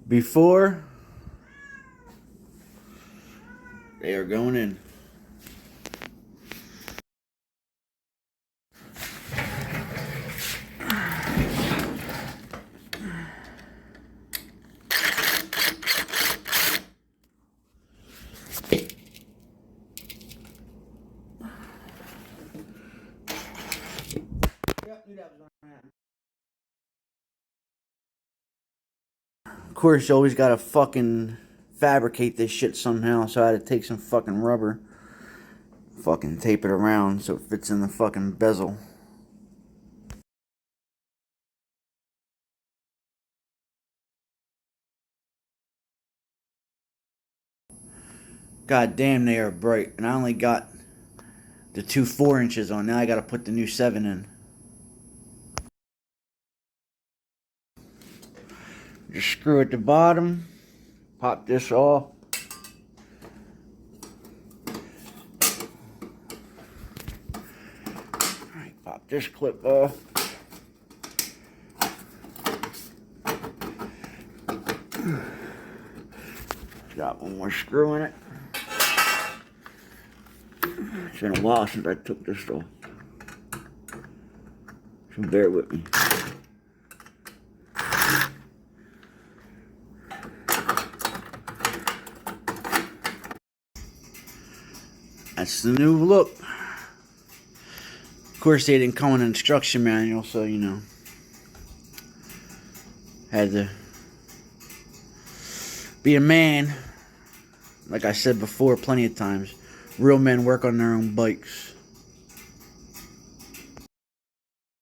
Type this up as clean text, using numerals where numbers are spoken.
Before they are going in. Of course, you always gotta fucking fabricate this shit somehow, so I had to take some fucking rubber, fucking tape it around so it fits in the fucking bezel. God damn, they are bright, and I only got the two 4 inches on. Now I gotta put the new 7 in. Just screw at the bottom, pop this off. Alright, pop this clip off. Got one more screw in it. It's been a while since I took this off, so bear with me. That's the new look. Of course, they didn't come with an instruction manual, so you know, had to be a man. Like I said before plenty of times, real men work on their own bikes.